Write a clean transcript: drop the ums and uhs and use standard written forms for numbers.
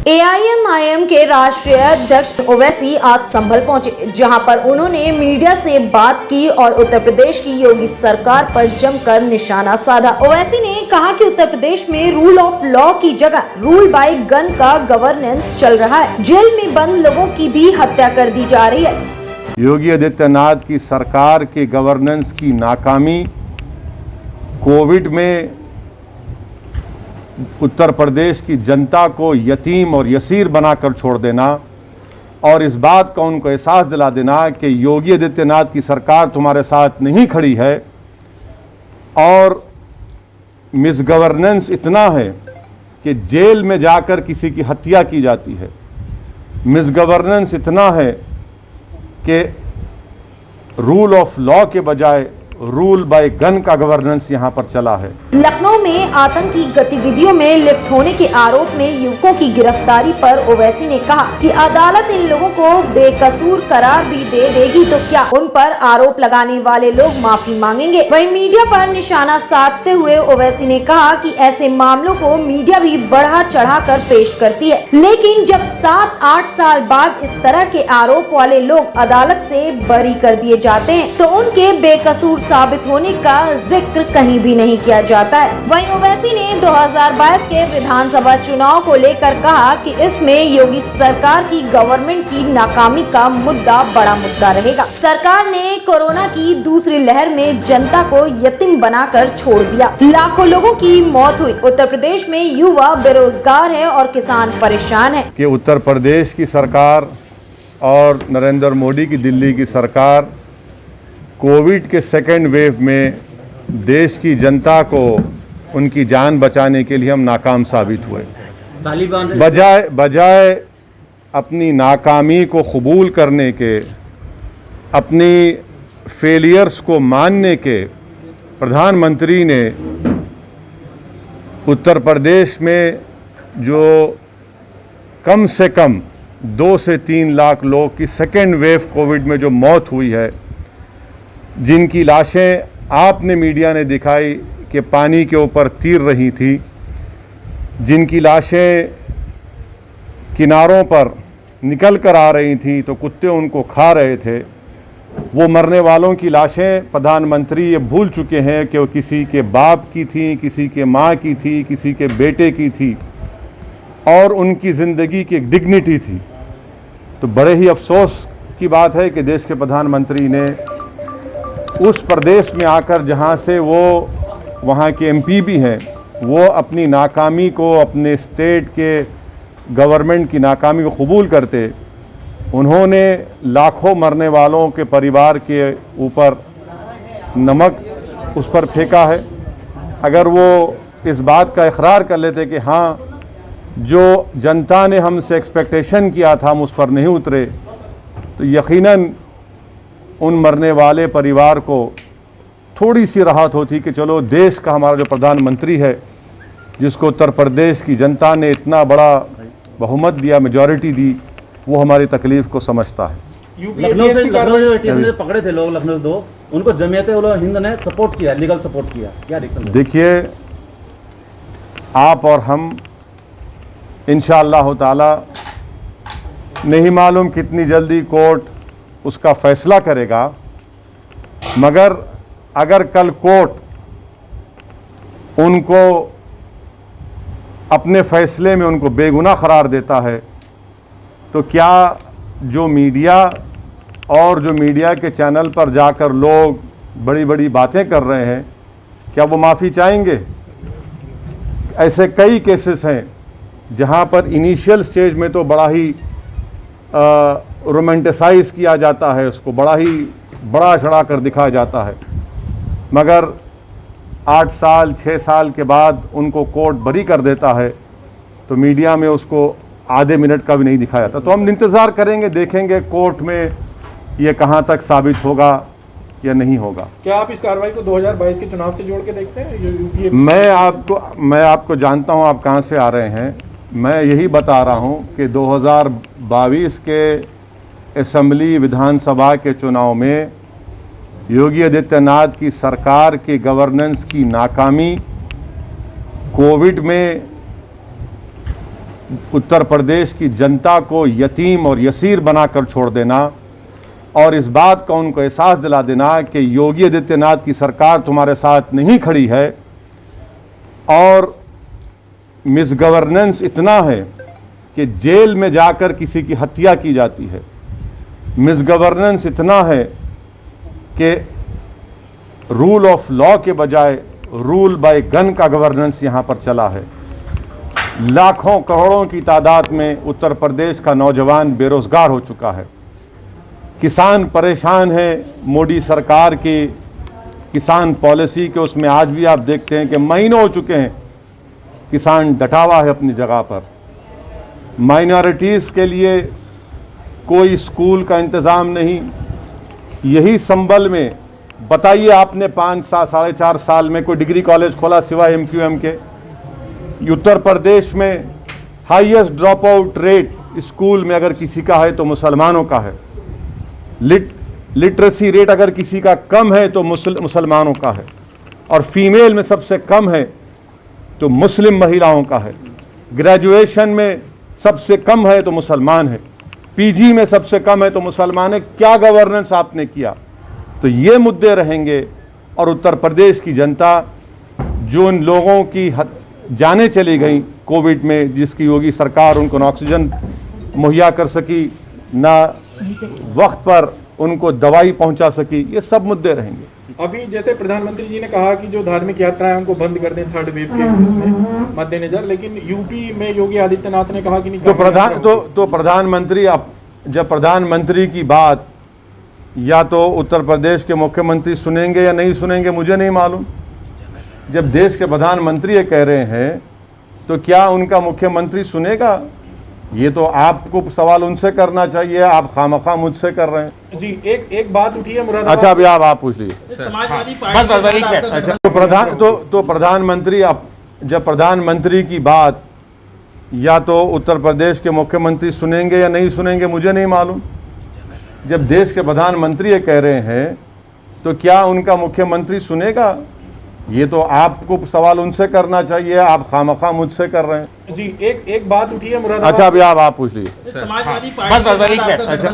AIMIM के राष्ट्रीय अध्यक्ष ओवैसी आज संभल पहुंचे, जहां पर उन्होंने मीडिया से बात की और उत्तर प्रदेश की योगी सरकार पर जमकर निशाना साधा। ओवैसी ने कहा कि उत्तर प्रदेश में रूल ऑफ लॉ की जगह रूल बाय गन का गवर्नेंस चल रहा है। जेल में बंद लोगों की भी हत्या कर दी जा रही है। योगी आदित्यनाथ की सरकार के गवर्नेंस की नाकामी, कोविड में उत्तर प्रदेश की जनता को यतीम और यसीर बनाकर छोड़ देना और इस बात का उनको एहसास दिला देना कि योगी आदित्यनाथ की सरकार तुम्हारे साथ नहीं खड़ी है और मिसगवर्नेंस इतना है कि जेल में जाकर किसी की हत्या की जाती है। मिसगवर्नेंस इतना है कि रूल ऑफ लॉ के बजाय रूल बाय गन का गवर्नेंस यहां पर चला है। लखनऊ में आतंकी गतिविधियों में लिप्त होने के आरोप में युवकों की गिरफ्तारी पर ओवैसी ने कहा कि अदालत इन लोगों को बेकसूर करार भी दे देगी तो क्या उन पर आरोप लगाने वाले लोग माफी मांगेंगे। वहीं मीडिया पर निशाना साधते हुए ओवैसी ने कहा कि ऐसे मामलों को मीडिया भी बढ़ा चढ़ा कर पेश करती है, लेकिन जब 7-8 साल बाद इस तरह के आरोप वाले लोग अदालत से बरी कर दिए जाते हैं तो उनके बेकसूर साबित होने का जिक्र कहीं भी नहीं किया जाता है। वहीं ओवैसी ने 2022 के विधानसभा चुनाव को लेकर कहा कि इसमें योगी सरकार की गवर्नमेंट की नाकामी का मुद्दा बड़ा मुद्दा रहेगा। सरकार ने कोरोना की दूसरी लहर में जनता को यतीम बनाकर छोड़ दिया। लाखों लोगों की मौत हुई। उत्तर प्रदेश में युवा बेरोजगार है और किसान परेशान है। कि उत्तर प्रदेश की सरकार और नरेंद्र मोदी की दिल्ली की सरकार कोविड के सेकेंड वेव में देश की जनता को उनकी जान बचाने के लिए हम नाकाम साबित हुए। बजाय अपनी नाकामी को कबूल करने के, अपनी फेलियर्स को मानने के, प्रधानमंत्री ने उत्तर प्रदेश में जो कम से कम 2 से 3 लाख लोग की सेकेंड वेव कोविड में जो मौत हुई है, जिनकी लाशें आपने मीडिया ने दिखाई कि पानी के ऊपर तीर रही थी, जिनकी लाशें किनारों पर निकल कर आ रही थी तो कुत्ते उनको खा रहे थे, वो मरने वालों की लाशें प्रधानमंत्री ये भूल चुके हैं कि वो किसी के बाप की थी, किसी के माँ की थी, किसी के बेटे की थी और उनकी ज़िंदगी की एक डिग्निटी थी। तो बड़े ही अफसोस की बात है कि देश के प्रधानमंत्री ने उस प्रदेश में आकर, जहां से वो वहां के एमपी भी हैं, वो अपनी नाकामी को, अपने स्टेट के गवर्नमेंट की नाकामी को कबूल करते, उन्होंने लाखों मरने वालों के परिवार के ऊपर नमक उस पर फेंका है। अगर वो इस बात का इकरार कर लेते कि हाँ, जो जनता ने हमसे एक्सपेक्टेशन किया था हम उस पर नहीं उतरे, तो यकीनन उन मरने वाले परिवार को थोड़ी सी राहत होती कि चलो देश का हमारा जो प्रधानमंत्री है, जिसको उत्तर प्रदेश की जनता ने इतना बड़ा बहुमत दिया, मेजॉरिटी दी, वो हमारी तकलीफ़ को समझता है। लखनऊ से पकड़े थे लोग, लखनऊ से 2, उनको जमीयत-उल-हिंद ने सपोर्ट किया, लीगल सपोर्ट किया, क्या रिएक्शन? देखिए, आप और हम इंशाअल्लाह ताला नहीं मालूम कितनी जल्दी कोर्ट उसका फैसला करेगा, मगर अगर कल कोर्ट उनको अपने फैसले में उनको बेगुनाह करार देता है तो क्या जो मीडिया और जो मीडिया के चैनल पर जाकर लोग बड़ी बड़ी बातें कर रहे हैं, क्या वो माफ़ी चाहेंगे? ऐसे कई केसेस हैं जहां पर इनिशियल स्टेज में तो बड़ा ही रोमांटिसाइज किया जाता है, उसको बड़ा चढ़ा कर दिखाया जाता है, मगर 8 साल 6 साल के बाद उनको कोर्ट बरी कर देता है तो मीडिया में उसको आधे मिनट का भी नहीं दिखाया जाता। तो हम इंतज़ार करेंगे, देखेंगे कोर्ट में ये कहाँ तक साबित होगा या नहीं होगा। क्या आप इस कार्रवाई को 2022 के चुनाव से जोड़ के देखते हैं? मैं आपको जानता हूँ आप कहाँ से आ रहे हैं। मैं यही बता रहा हूँ कि 2022 के असेंबली विधानसभा के चुनाव में योगी आदित्यनाथ की सरकार के गवर्नेंस की नाकामी, कोविड में उत्तर प्रदेश की जनता को यतीम और यसीर बनाकर छोड़ देना और इस बात का उनको एहसास दिला देना कि योगी आदित्यनाथ की सरकार तुम्हारे साथ नहीं खड़ी है और मिसगवर्नेंस इतना है कि जेल में जाकर किसी की हत्या की जाती है। मिसगवर्नेंस इतना है कि रूल ऑफ लॉ के बजाय रूल बाय गन का गवर्नेंस यहाँ पर चला है। लाखों करोड़ों की तादाद में उत्तर प्रदेश का नौजवान बेरोजगार हो चुका है। किसान परेशान है मोदी सरकार की किसान पॉलिसी के, उसमें आज भी आप देखते हैं कि महीनों हो चुके हैं किसान डटा हुआ है अपनी जगह पर। माइनॉरिटीज़ के लिए कोई स्कूल का इंतज़ाम नहीं। यही संबल में बताइए आपने 5-4 साल में कोई डिग्री कॉलेज खोला सिवाय MQM के? उत्तर प्रदेश में highest drop out rate school में अगर किसी का है तो मुसलमानों का है। लिटरेसी रेट अगर किसी का कम है तो मुसलमानों का है, और फीमेल में सबसे कम है तो मुस्लिम महिलाओं का है। ग्रेजुएशन में सबसे कम है तो मुसलमान है, PG में सबसे कम है तो मुसलमान है। क्या गवर्नेंस आपने किया? तो ये मुद्दे रहेंगे और उत्तर प्रदेश की जनता जो उन लोगों की जानें चली गई कोविड में, जिसकी योगी सरकार उनको ना ऑक्सीजन मुहैया कर सकी, ना वक्त पर उनको दवाई पहुंचा सकी, ये सब मुद्दे रहेंगे। अभी जैसे प्रधानमंत्री जी ने कहा कि जो धार्मिक यात्राएं उनको बंद कर दें थर्ड वेव के इसमें मद्देनजर, लेकिन यूपी में योगी आदित्यनाथ ने कहा कि नहीं। तो प्रधानमंत्री, अब जब प्रधानमंत्री की बात या तो उत्तर प्रदेश के मुख्यमंत्री सुनेंगे या नहीं सुनेंगे मुझे नहीं मालूम। जब देश के प्रधानमंत्री ये कह रहे हैं तो क्या उनका मुख्यमंत्री सुनेगा? ये तो आपको सवाल उनसे करना चाहिए, आप खामखा मुझसे कर रहे हैं। जी एक बात उठी है मुरादाबाद। अच्छा, अभी आप पूछ लीजिए। समाजवादी पार्टी अच्छा, तो प्रधानमंत्री, अब जब प्रधानमंत्री की बात या तो उत्तर प्रदेश के मुख्यमंत्री सुनेंगे या नहीं सुनेंगे मुझे नहीं मालूम। जब देश के प्रधानमंत्री ये कह रहे हैं तो क्या उनका मुख्यमंत्री सुनेगा? ये तो आपको सवाल उनसे करना चाहिए, आप खामखा मुझसे कर रहे हैं। जी एक बात उठी है मुरादाबाद। अच्छा, अभी आप पूछ लीजिए। समाजवादी पार्टी अच्छा,